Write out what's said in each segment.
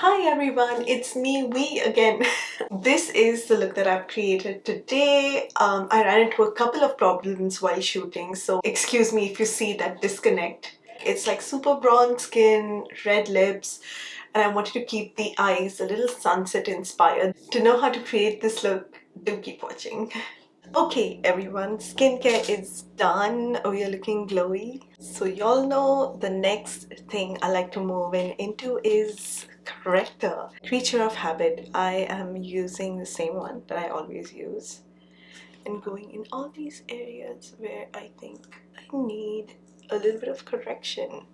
Hi everyone, it's me again. This is the look that I've created today. I ran into a couple of problems while shooting, so excuse me if you see that disconnect. It's like super bronze skin, red lips, and I wanted to keep the eyes a little sunset inspired. To know how to create this look, do keep watching. Okay everyone, skincare is done. We are looking glowy. So y'all know the next thing I like to move into is Corrector. Creature of habit. I am using the same one that I always use and going in all these areas where I think I need a little bit of correction.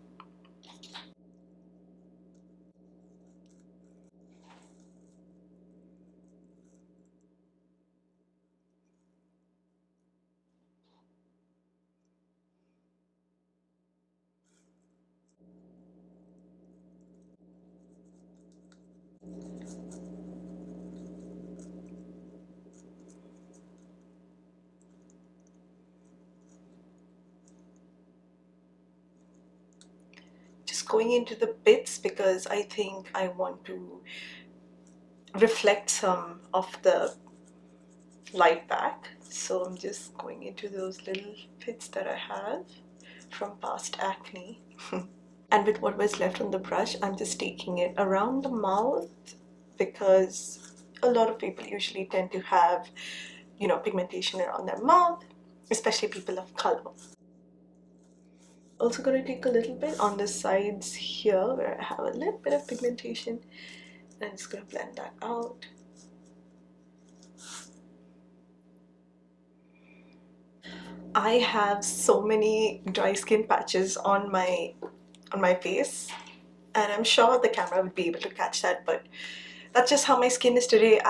Just going into the bits because I think I want to reflect some of the light back. So I'm just going into those little bits that I have from past acne. And with what was left on the brush, I'm just taking it around the mouth because a lot of people usually tend to have, pigmentation around their mouth, especially people of color. Also going to take a little bit on the sides here where I have a little bit of pigmentation, and I'm just going to blend that out. I have so many dry skin patches on my face, and I'm sure the camera would be able to catch that, but that's just how my skin is today.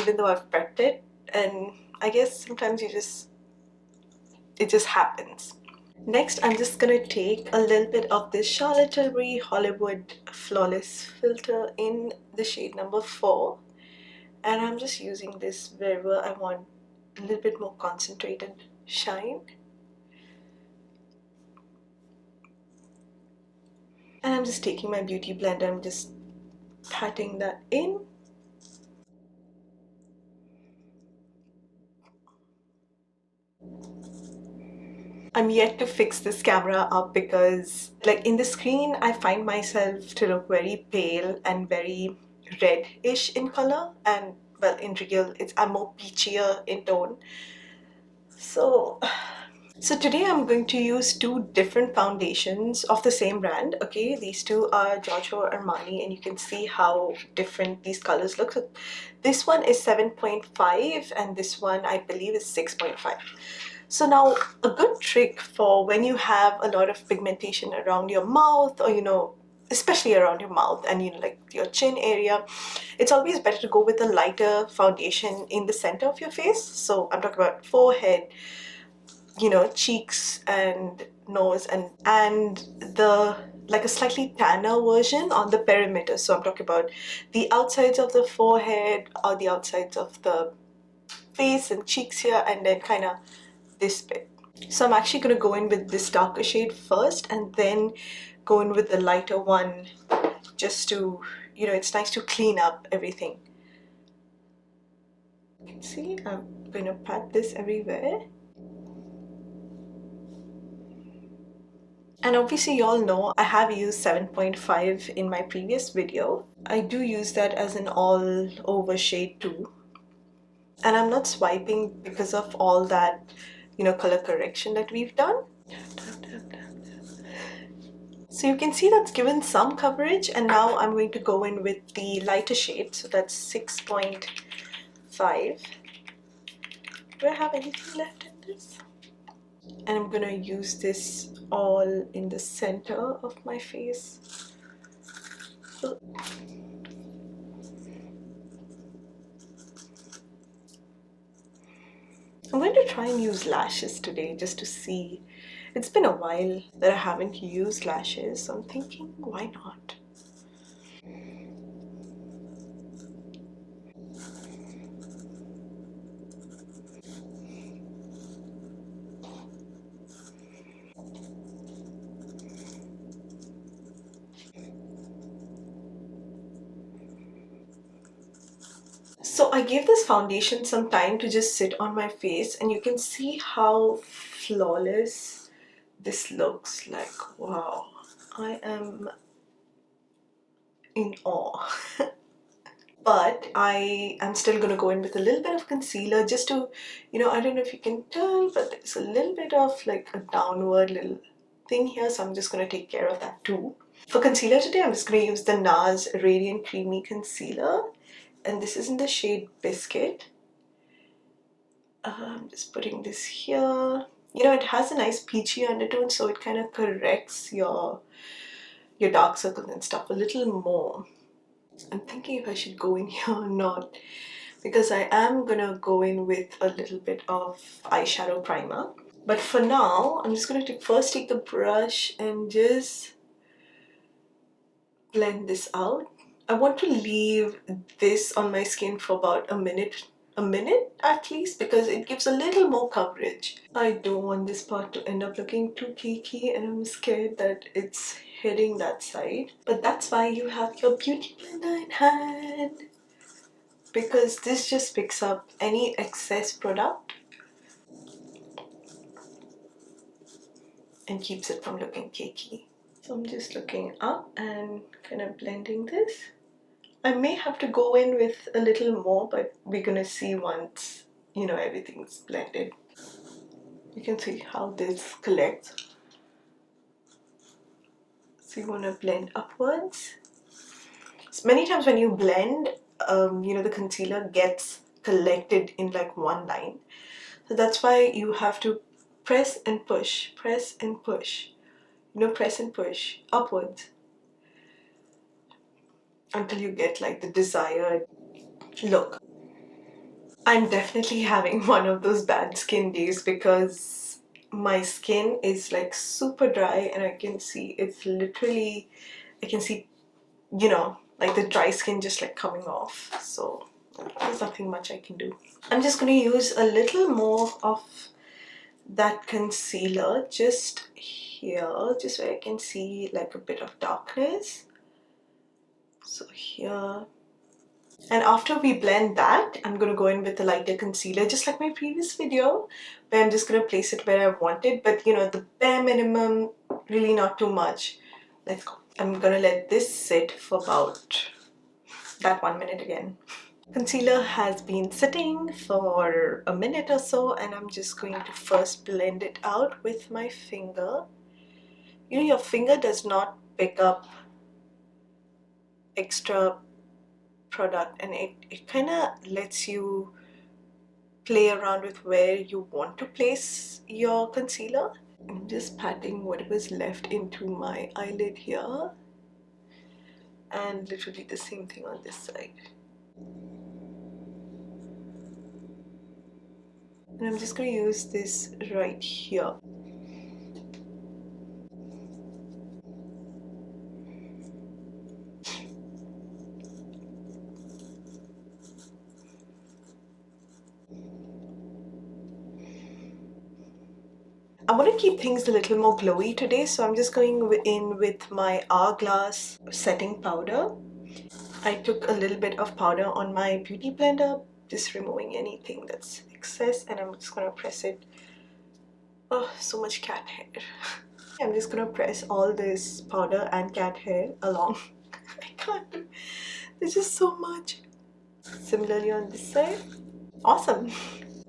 Even though I've prepped it, and I guess sometimes it just happens. Next, I'm just gonna take a little bit of this Charlotte Tilbury Hollywood Flawless Filter in the shade number 4, and I'm just using this wherever I want a little bit more concentrated shine. And I'm just taking my beauty blender, I'm just patting that in. I'm yet to fix this camera up because like in the screen I find myself to look very pale and very red-ish in color, and well, in real I'm more peachier in tone. So today I'm going to use two different foundations of the same brand. Okay, these two are Giorgio Armani, and you can see how different these colors look. So this one is 7.5 and this one I believe is 6.5. So now a good trick for when you have a lot of pigmentation around your mouth, or especially around your mouth and like your chin area, it's always better to go with a lighter foundation in the center of your face. So I'm talking about forehead, cheeks and nose, and the like a slightly tanner version on the perimeter. So I'm talking about the outsides of the forehead or the outsides of the face and cheeks here, and then kind of this bit. So I'm actually going to go in with this darker shade first and then go in with the lighter one, just to, it's nice to clean up everything. You can see I'm going to pat this everywhere. And obviously you all know I have used 7.5 in my previous video. I do use that as an all over shade too. And I'm not swiping because of all that, color correction that we've done. So you can see that's given some coverage, and now I'm going to go in with the lighter shade, so that's 6.5. Do I have anything left in this? And I'm gonna use this all in the center of my face. I'm going to try and use lashes today just to see. It's been a while that I haven't used lashes, so I'm thinking, why not? So I gave this foundation some time to just sit on my face, and you can see how flawless this looks. Like, wow, I am in awe. But I am still going to go in with a little bit of concealer just to, I don't know if you can tell, but there's a little bit of like a downward little thing here, so I'm just going to take care of that too. For concealer today, I'm just going to use the NARS Radiant Creamy Concealer, and this is in the shade Biscuit. I'm just putting this here. It has a nice peachy undertone, so it kind of corrects your dark circles and stuff a little more. I'm thinking if I should go in here or not, because I am gonna go in with a little bit of eyeshadow primer. But for now, I'm just going to first take the brush and just blend this out. I want to leave this on my skin for about a minute at least, because it gives a little more coverage. I don't want this part to end up looking too cakey, and I'm scared that it's heading that side. But that's why you have your beauty blender in hand, because this just picks up any excess product and keeps it from looking cakey. So I'm just looking up and kind of blending this. I may have to go in with a little more, but we're gonna see once, everything's blended. You can see how this collects. So you want to blend upwards. So many times when you blend, the concealer gets collected in like one line. So that's why you have to press and push, press and push, press and push upwards until you get like the desired look. I'm definitely having one of those bad skin days, because my skin is like super dry, and I can see it's literally, I can see, like the dry skin just like coming off. So there's nothing much I can do. I'm just going to use a little more of that concealer just here, just where I can see like a bit of darkness. So here. And after we blend that, I'm going to go in with a lighter concealer, just like my previous video, where I'm just going to place it where I want it. But the bare minimum, really not too much. Let's go. I'm going to let this sit for about that 1 minute again. Concealer has been sitting for a minute or so, and I'm just going to first blend it out with my finger. Your finger does not pick up extra product, and it kind of lets you play around with where you want to place your concealer. I'm just patting whatever's left into my eyelid here, and literally the same thing on this side. And I'm just going to use this right here. I want to keep things a little more glowy today, so I'm just going in with my Hourglass setting powder. I took a little bit of powder on my beauty blender, just removing anything that's excess, and I'm just going to press it. Oh, so much cat hair. I'm just going to press all this powder and cat hair along. I can't do, there's just so much. Similarly on this side. Awesome.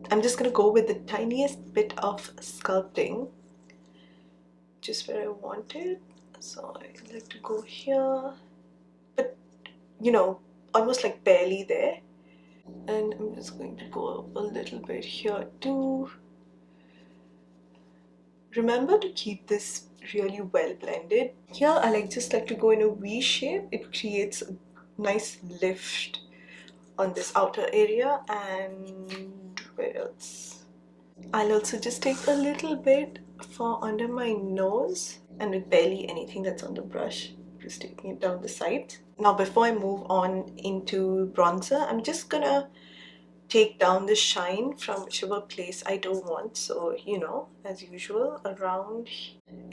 I'm just going to go with the tiniest bit of sculpting, just where I want it. So I like to go here, but almost like barely there. And I'm just going to go a little bit here too. Remember to keep this really well blended. Here I just like to go in a V shape. It creates a nice lift on this outer area. And where else? I'll also just take a little bit for under my nose, and with barely anything that's on the brush, just taking it down the sides. Now before I move on into bronzer, I'm just gonna take down the shine from whichever place I don't want. So as usual, around,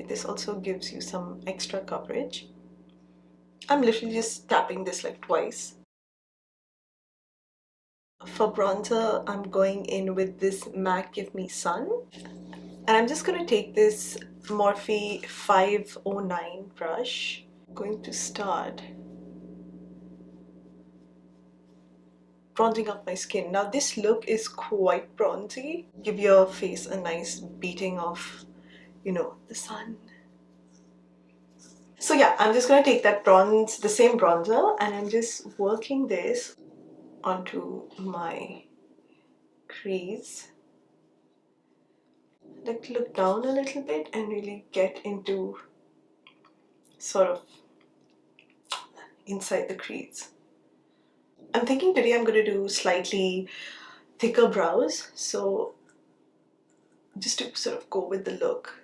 this also gives you some extra coverage. I'm literally just tapping this like twice. For bronzer, I'm going in with this MAC Give Me Sun. And I'm just going to take this Morphe 509 brush. Going to start bronzing up my skin. Now this look is quite bronzy. Give your face a nice beating of, you know, the sun. So yeah, I'm just going to take that bronze, the same bronzer, and I'm just working this onto my crease. Like look down a little bit and really get into sort of inside the crease. I'm thinking today I'm going to do slightly thicker brows, so just to sort of go with the look.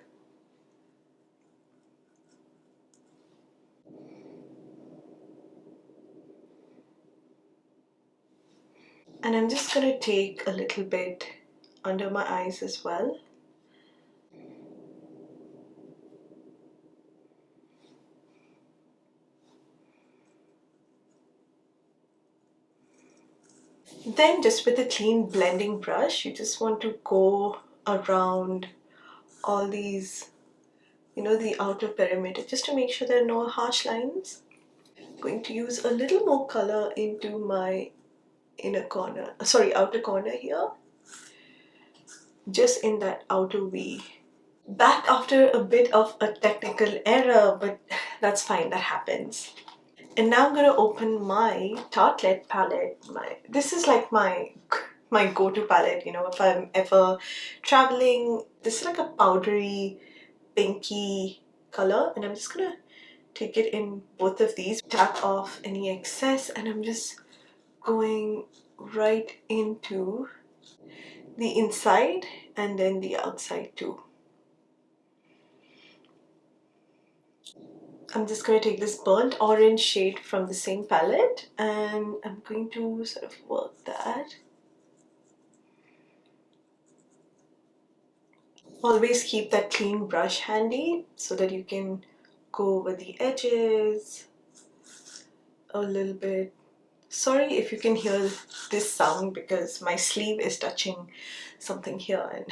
And I'm just going to take a little bit under my eyes as well. Then just with a clean blending brush, you just want to go around all these, you know, the outer perimeter, just to make sure there are no harsh lines. I'm going to use a little more color into my outer corner here, just in that outer V. Back after a bit of a technical error, but that's fine, that happens. And now I'm going to open my Tartelette palette. This is like my go-to palette, you know, if I'm ever traveling. This is like a powdery, pinky color, and I'm just going to take it in both of these. Tap off any excess, and I'm just going right into the inside and then the outside too. I'm just going to take this burnt orange shade from the same palette and I'm going to sort of work that. Always keep that clean brush handy so that you can go over the edges a little bit. Sorry if you can hear this sound because my sleeve is touching something here, and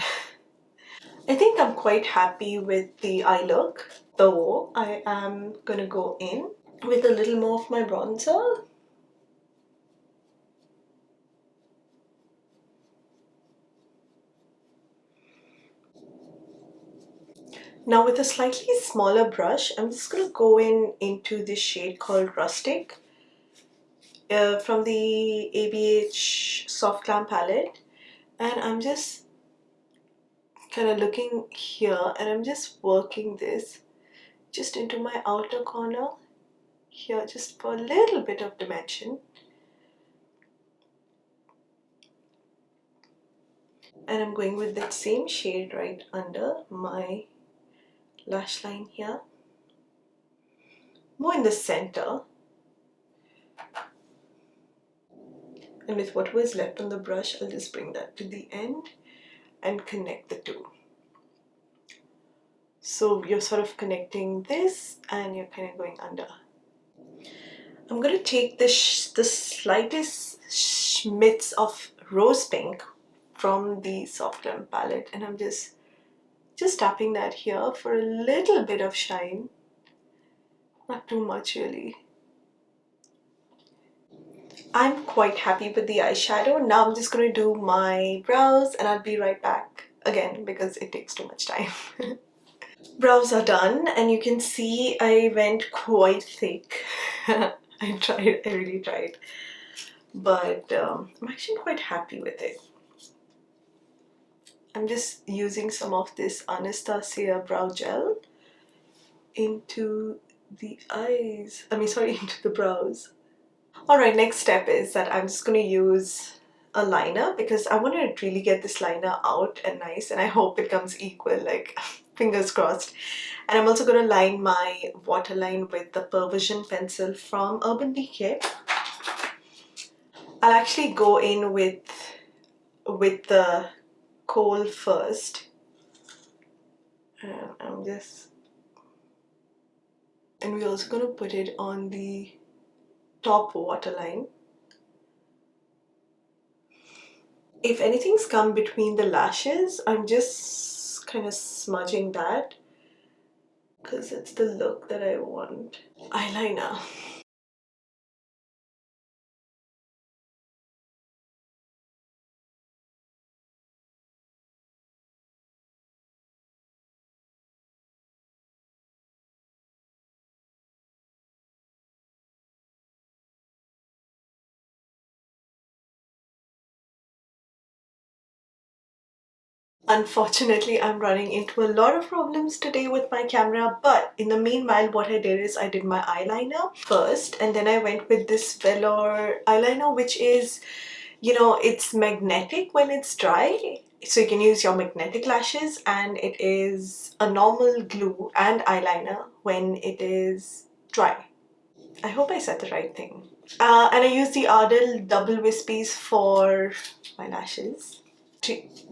I think I'm quite happy with the eye look, though I am gonna go in with a little more of my bronzer. Now with a slightly smaller brush, I'm just gonna go into this shade called Rustic from the ABH Soft Glam palette, and I'm just kind of looking here and I'm just working this just into my outer corner here, just for a little bit of dimension. And I'm going with that same shade right under my lash line here, more in the center. And with what was left on the brush, I'll just bring that to the end and connect the two. So you're sort of connecting this and you're kind of going under. I'm going to take the slightest schmitz of rose pink from the Soft Glam palette, and I'm just tapping that here for a little bit of shine. Not too much really. I'm quite happy with the eyeshadow. Now I'm just going to do my brows and I'll be right back again because it takes too much time. Brows are done and you can see I went quite thick. I really tried. But I'm actually quite happy with it. I'm just using some of this Anastasia brow gel into the eyes. Into the brows. Alright, next step is that I'm just going to use a liner because I want to really get this liner out and nice, and I hope it comes equal, like fingers crossed. And I'm also going to line my waterline with the Perversion pencil from Urban Decay. I'll actually go in with the kohl first. And we're also going to put it on the top waterline. If anything's come between the lashes, I'm just kind of smudging that because it's the look that I want. Eyeliner. Unfortunately, I'm running into a lot of problems today with my camera, but in the meanwhile, what I did is I did my eyeliner first, and then I went with this velour eyeliner, which is, you know, it's magnetic when it's dry. So you can use your magnetic lashes, and it is a normal glue and eyeliner when it is dry. I hope I said the right thing. And I use the Ardell Double Wispies for my lashes.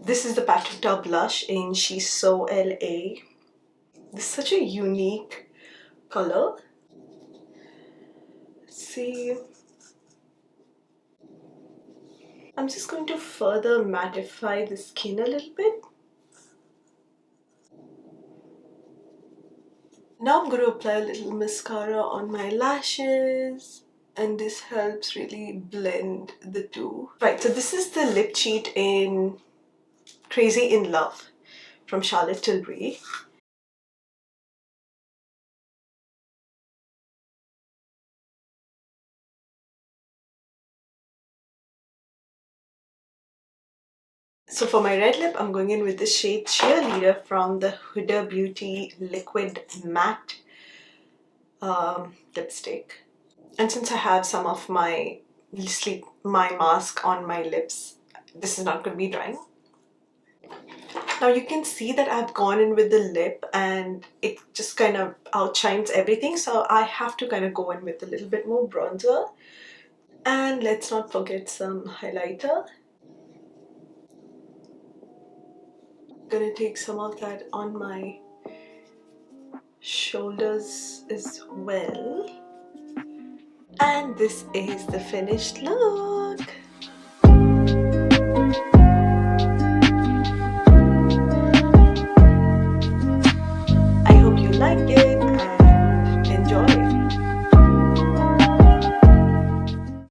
This is the Patrick blush in She's So LA. This is such a unique color. See, I'm just going to further mattify the skin a little bit. Now I'm going to apply a little mascara on my lashes, and this helps really blend the two. Right, so this is the lip cheat in Crazy in Love from Charlotte Tilbury. So for my red lip, I'm going in with the shade Cheerleader from the Huda Beauty Liquid Matte lipstick. And since I have some of my mask on my lips, this is not going to be drying. Now you can see that I've gone in with the lip and it just kind of outshines everything. So I have to kind of go in with a little bit more bronzer. And let's not forget some highlighter. Gonna take some of that on my shoulders as well. And this is the finished look.